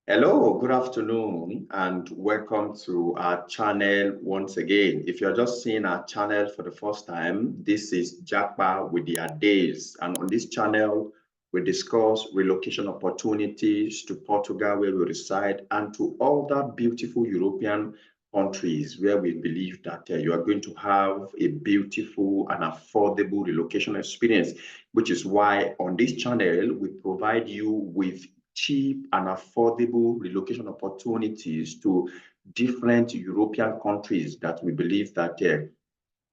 Hello, good afternoon, and welcome to our channel once again. If you're just seeing our channel for the first time, this is Japa with their days. And on this channel, we discuss relocation opportunities to Portugal, where we reside, and to other beautiful European countries where we believe that you are going to have a beautiful and affordable relocation experience, which is why on this channel, we provide you with cheap and affordable relocation opportunities to different European countries that we believe that you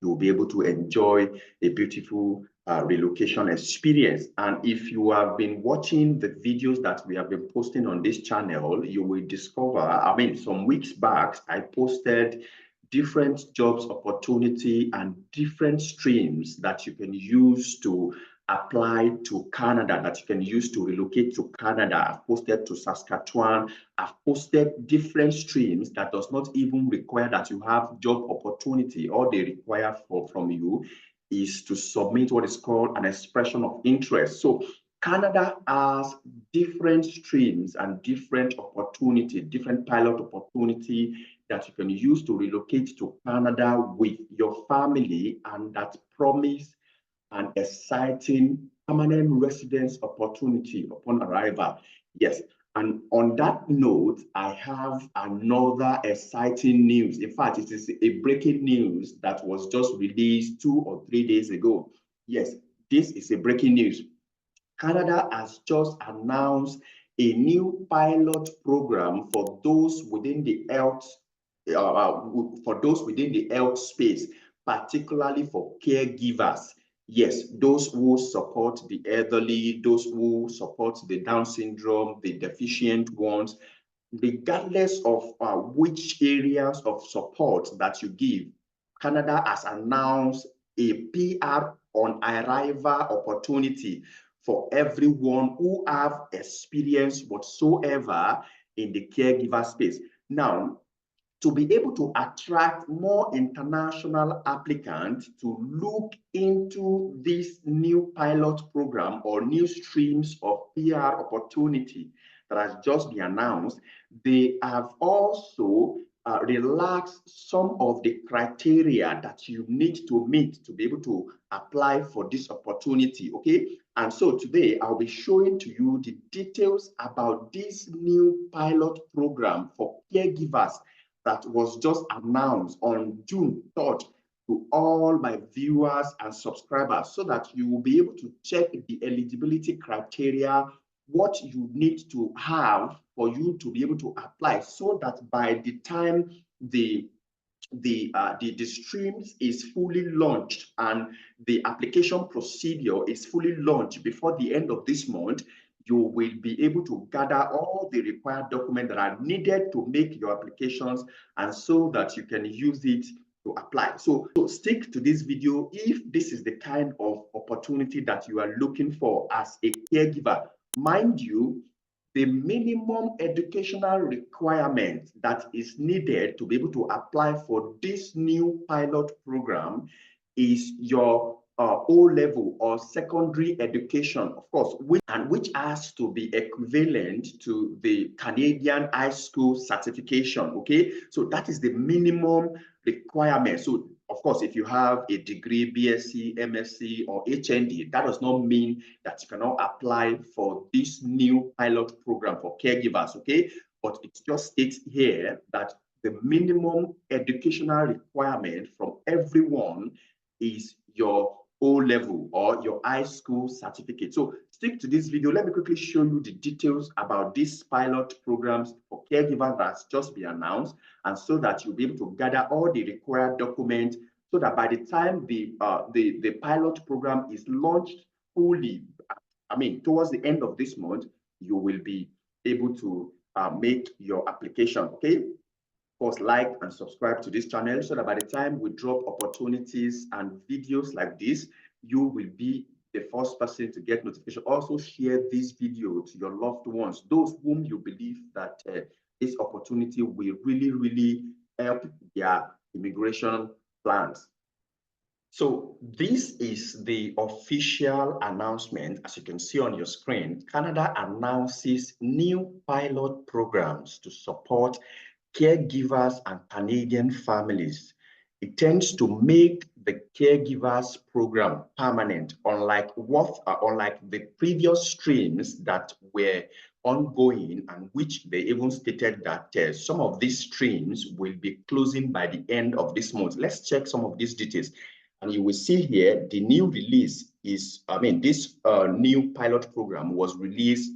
will be able to enjoy a beautiful relocation experience. And if you have been watching the videos that we have been posting on this channel, you will discover, some weeks back, I posted different jobs opportunity and different streams that you can use to apply to Canada, that you can use to relocate to Canada. I've posted to Saskatchewan. I've posted different streams that does not even require that you have job opportunity. All they require from you is to submit what is called an expression of interest. So Canada has different streams and different opportunity, different pilot opportunity that you can use to relocate to Canada with your family, and that promise an exciting permanent residence opportunity upon arrival. Yes, and on that note, I have another exciting news. In fact, it is a breaking news that was just released 2 or 3 days ago. Yes, this is a breaking news. Canada has just announced a new pilot program for those within the health space, particularly for caregivers. Yes, those who support the elderly, those who support the Down syndrome, the deficient ones, regardless of which areas of support that you give. Canada has announced a PR on arrival opportunity for everyone who have experience whatsoever in the caregiver space. Now, to be able to attract more international applicants to look into this new pilot program or new streams of PR opportunity that has just been announced, they have also relaxed some of the criteria that you need to meet to be able to apply for this opportunity, okay? And so today I'll be showing to you the details about this new pilot program for caregivers that was just announced on June 3rd to all my viewers and subscribers, so that you will be able to check the eligibility criteria, what you need to have for you to be able to apply, so that by the time the streams is fully launched and the application procedure is fully launched before the end of this month, you will be able to gather all the required documents that are needed to make your applications, and so that you can use it to apply. So stick to this video if this is the kind of opportunity that you are looking for as a caregiver. Mind you, the minimum educational requirement that is needed to be able to apply for this new pilot program is your O-level or secondary education, of course, which has to be equivalent to the Canadian high school certification, okay? So that is the minimum requirement. So of course, if you have a degree, BSc, MSc, or HND, that does not mean that you cannot apply for this new pilot program for caregivers, okay? But it just states here that the minimum educational requirement from everyone is your O-level or your high school certificate. So stick to this video. Let me quickly show you the details about these pilot programs for caregivers that's just been announced, and so that you'll be able to gather all the required documents, so that by the time the pilot program is launched fully, towards the end of this month, you will be able to make your application, okay? Of course, like and subscribe to this channel, so that by the time we drop opportunities and videos like this, you will be the first person to get notification. Also, share this video to your loved ones, those whom you believe that this opportunity will really, really help their immigration plans. So this is the official announcement. As you can see on your screen, Canada announces new pilot programs to support caregivers and Canadian families. It tends to make the caregivers program permanent, unlike the previous streams that were ongoing, and which they even stated that some of these streams will be closing by the end of this month. Let's check some of these details. And you will see here, the new release is, this new pilot program was released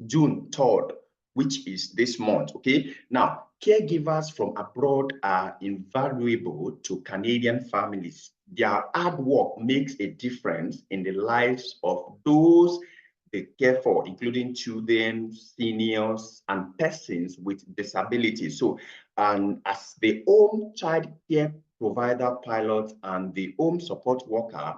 June 3rd, which is this month, okay? Now, caregivers from abroad are invaluable to Canadian families. Their hard work makes a difference in the lives of those they care for, including children, seniors, and persons with disabilities. So, and as the home child care provider pilot and the home support worker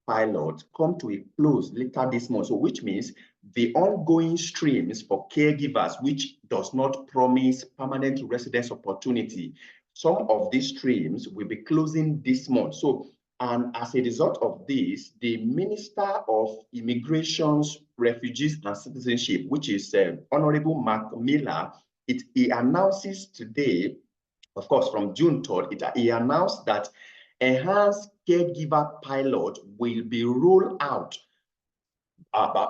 pilot come to a close later this month, so which means the ongoing streams for caregivers, which does not promise permanent residence opportunity, some of these streams will be closing this month. So, and as a result of this, the Minister of Immigrations, Refugees and Citizenship, which is Honourable Marc Miller, he announces today, of course, from June 3rd, he announced that enhanced caregiver pilot will be rolled out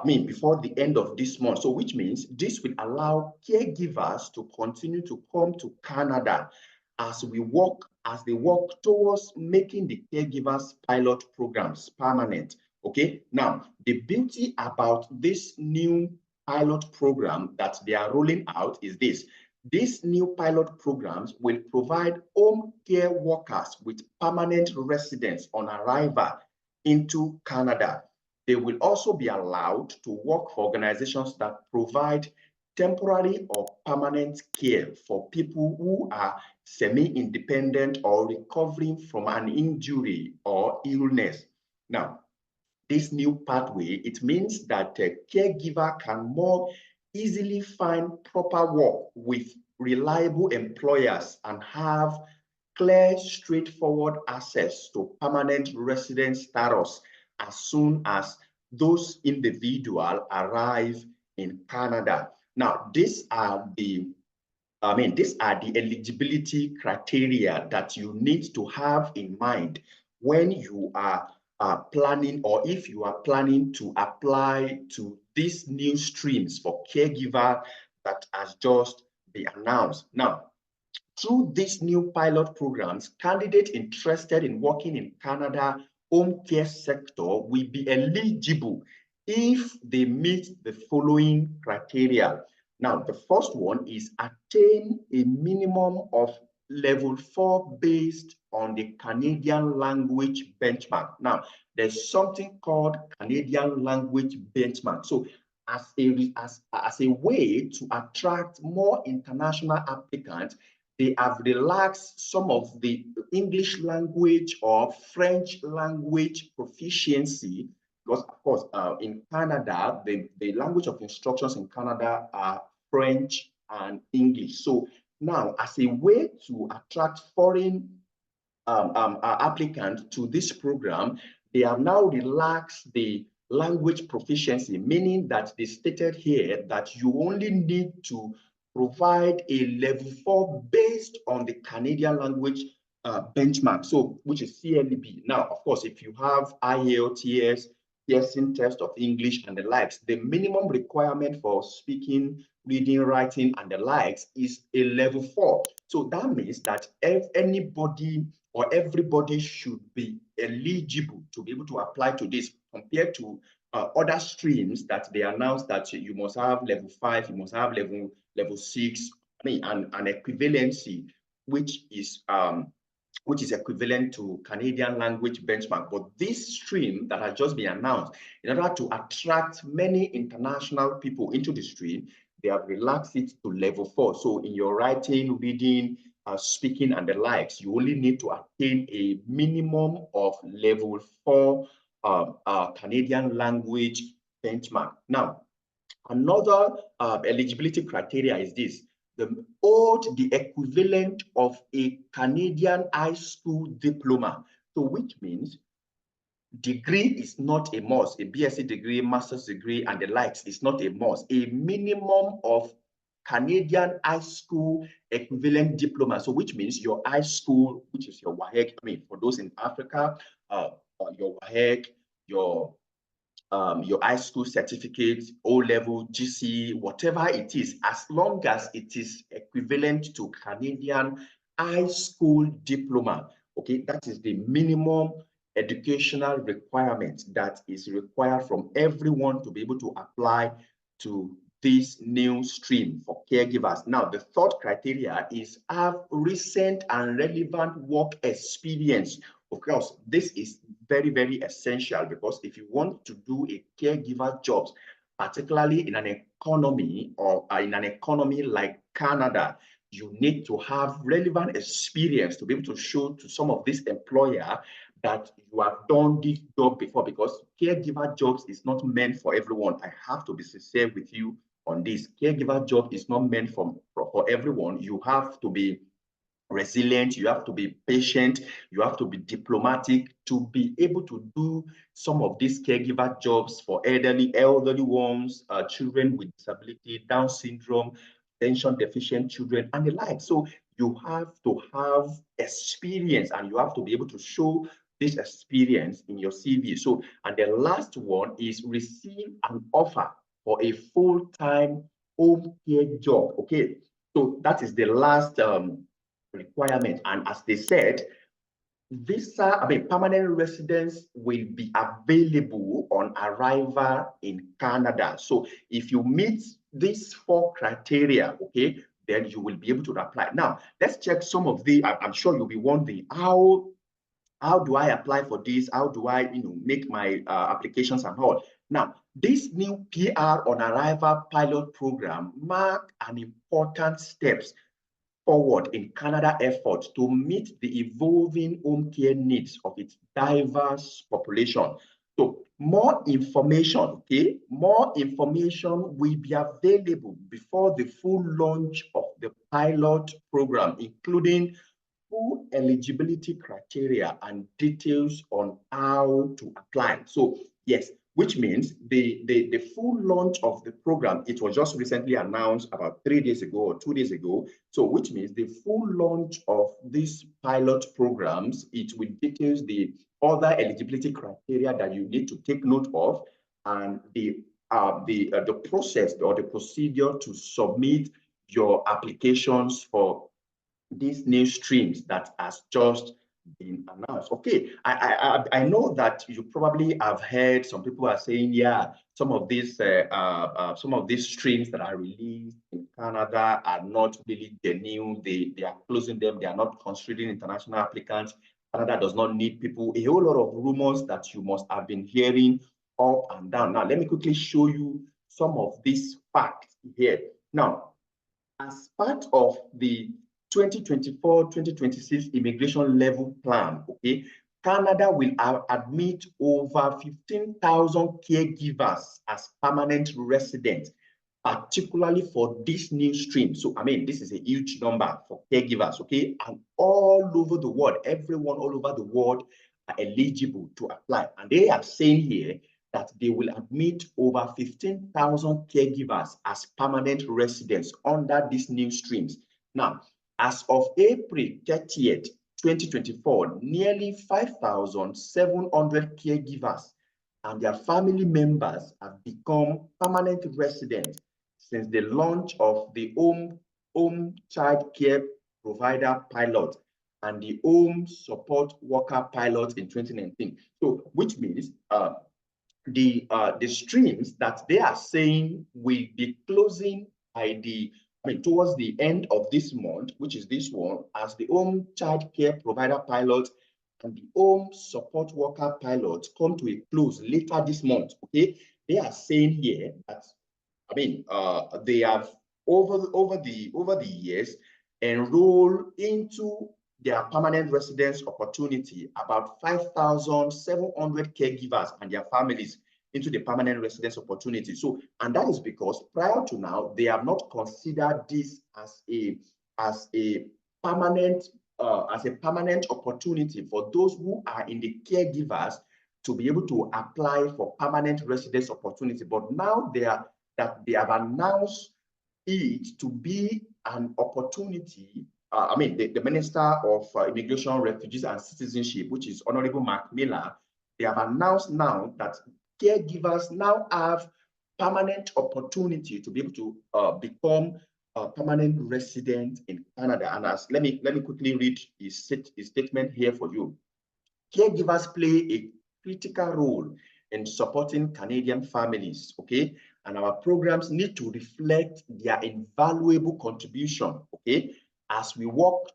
before the end of this month. So which means this will allow caregivers to continue to come to Canada as they work towards making the caregivers pilot programs permanent. Okay, now the beauty about this new pilot program that they are rolling out is this. These new pilot programs will provide home care workers with permanent residence on arrival into Canada. They will also be allowed to work for organizations that provide temporary or permanent care for people who are semi-independent or recovering from an injury or illness. Now, this new pathway, it means that a caregiver can more easily find proper work with reliable employers and have clear, straightforward access to permanent resident status as soon as those individuals arrive in Canada. Now, these are the eligibility criteria that you need to have in mind when you are planning, or if you are planning to apply to these new streams for caregiver that has just been announced. Now, through these new pilot programs, candidates interested in working in Canada home care sector will be eligible if they meet the following criteria. Now, the first one is attain a minimum of level 4 based on the Canadian language benchmark. Now, there's something called Canadian language benchmark. So as a way to attract more international applicants, they have relaxed some of the English language or French language proficiency, because of course, in Canada, the language of instructions in Canada are French and English. So now, as a way to attract foreign applicants to this program, they have now relaxed the language proficiency, meaning that they stated here that you only need to provide a level 4 based on the Canadian language benchmark, so which is CLB. Now, of course, if you have IELTS, Pearson test of English and the likes, the minimum requirement for speaking, reading, writing, and the likes is a level 4. So that means that if anybody or everybody should be eligible to be able to apply to this, compared to other streams that they announced that you must have level 5, you must have level 6, and equivalency, which is equivalent to Canadian language benchmark. But this stream that has just been announced, in order to attract many international people into the stream, they have relaxed it to level 4. So in your writing, reading, speaking, and the likes, you only need to attain a minimum of level 4 Canadian language benchmark. Now, another eligibility criteria is this: the equivalent of a Canadian high school diploma. So which means degree is not a must. A BSc degree, master's degree, and the likes is not a must. A minimum of Canadian high school equivalent diploma. So which means your high school, which is your WAEC, I mean, for those in Africa, your WAEC, your high school certificate, O-level, GC, whatever it is, as long as it is equivalent to Canadian high school diploma, okay, that is the minimum educational requirement that is required from everyone to be able to apply to this new stream for caregivers. Now, the third criteria is have recent and relevant work experience. Of course, this is very, very essential because if you want to do a caregiver job, particularly in an economy or in an economy like Canada, you need to have relevant experience to be able to show to some of these employers that you have done this job before, because caregiver jobs is not meant for everyone. I have to be sincere with you on this. Caregiver job is not meant for everyone. You have to be resilient, you have to be patient, you have to be diplomatic to be able to do some of these caregiver jobs for elderly ones, children with disability, Down syndrome, attention deficient children, and the like. So you have to have experience and you have to be able to show this experience in your CV. So, and the last one is receive an offer for a full-time home care job. Okay, so that is the last requirement. And as they said, permanent residence will be available on arrival in Canada. So if you meet these 4 criteria, okay, then you will be able to apply. Now, let's check some of the, I'm sure you'll be wondering, how do I apply for this? How do I, make my applications and all? Now, this new PR on arrival pilot program mark an important steps forward in Canada efforts to meet the evolving home care needs of its diverse population. So more information, okay, more information will be available before the full launch of the pilot program, including full eligibility criteria and details on how to apply. So yes, which means the full launch of the program, it was just recently announced about 3 days ago or 2 days ago. So which means the full launch of these pilot programs, it will details the other eligibility criteria that you need to take note of, and the process or the procedure to submit your applications for these new streams that has just been announced. Okay, I know that you probably have heard some people are saying, yeah, some of these streams that are released in Canada are not really genuine. They are closing them. They are not considering international applicants. Canada does not need people. A whole lot of rumors that you must have been hearing up and down. Now, let me quickly show you some of these facts here. Now, as part of the 2024-2026 immigration level plan, okay, Canada will admit over 15,000 caregivers as permanent residents, particularly for this new stream. So, I mean, this is a huge number for caregivers, okay? And all over the world, everyone all over the world are eligible to apply. And they are saying here that they will admit over 15,000 caregivers as permanent residents under these new streams. Now, as of April 30th, 2024, nearly 5,700 caregivers and their family members have become permanent residents since the launch of the home child care provider pilot and the home support worker pilot in 2019. So, which means the streams that they are saying will be closing by towards the end of this month, which is this one, as the home child care provider pilot and the home support worker pilot come to a close later this month. Okay, they are saying here that they have over the years enrolled into their permanent residence opportunity about 5,700 caregivers and their families into the permanent residence opportunity. So, and that is because prior to now, they have not considered this as a permanent as a permanent opportunity for those who are in the caregivers to be able to apply for permanent residence opportunity. But now they have announced it to be an opportunity. The Minister of Immigration, Refugees and Citizenship, which is Honourable Marc Miller, they have announced now that caregivers now have permanent opportunity to be able to become a permanent resident in Canada. And let me quickly read his statement here for you. Caregivers play a critical role in supporting Canadian families, okay? And our programs need to reflect their invaluable contribution, okay? As we work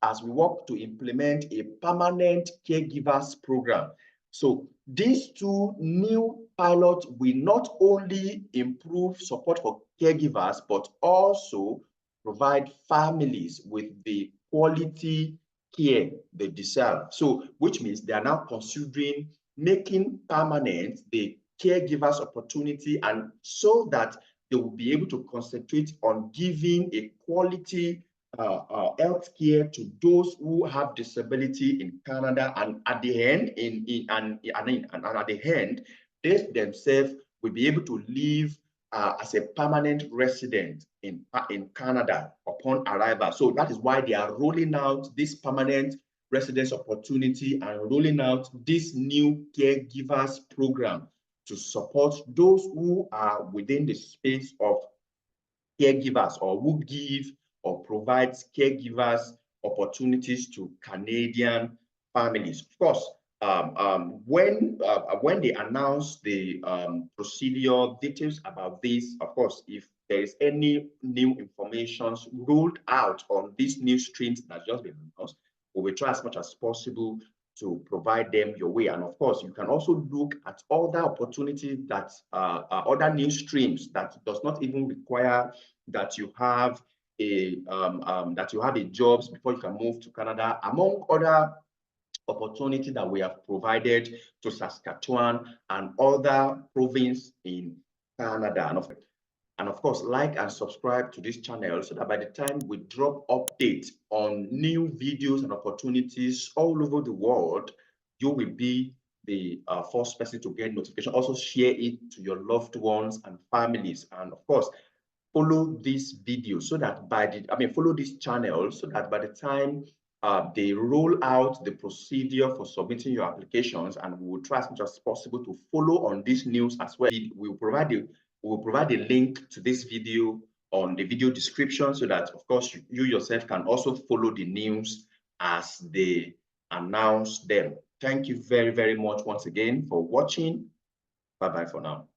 to implement a permanent caregivers program. So these two new pilots will not only improve support for caregivers, but also provide families with the quality care they deserve. So, which means they are now considering making permanent the caregivers opportunity, and so that they will be able to concentrate on giving a quality health care to those who have disability in Canada, and at the end, at the end, they themselves will be able to live as a permanent resident in Canada upon arrival. So that is why they are rolling out this permanent residence opportunity and rolling out this new caregivers program to support those who are within the space of caregivers, or who give or provides caregivers opportunities to Canadian families. Of course, when they announce the procedure details about this, of course, if there is any new information rolled out on these new streams that just been announced, we will try as much as possible to provide them your way. And of course, you can also look at other opportunities that other new streams that does not even require that you have a jobs before you can move to Canada, among other opportunity that we have provided to Saskatchewan and other provinces in Canada. And of course, like and subscribe to this channel so that by the time we drop updates on new videos and opportunities all over the world, you will be the first person to get notification. Also share it to your loved ones and families. And of course, follow this video so that follow this channel so that by the time they roll out the procedure for submitting your applications, and we will try as much as possible to follow on this news as well. We will provide a link to this video on the video description so that, of course, you yourself can also follow the news as they announce them. Thank you very, very much once again for watching. Bye-bye for now.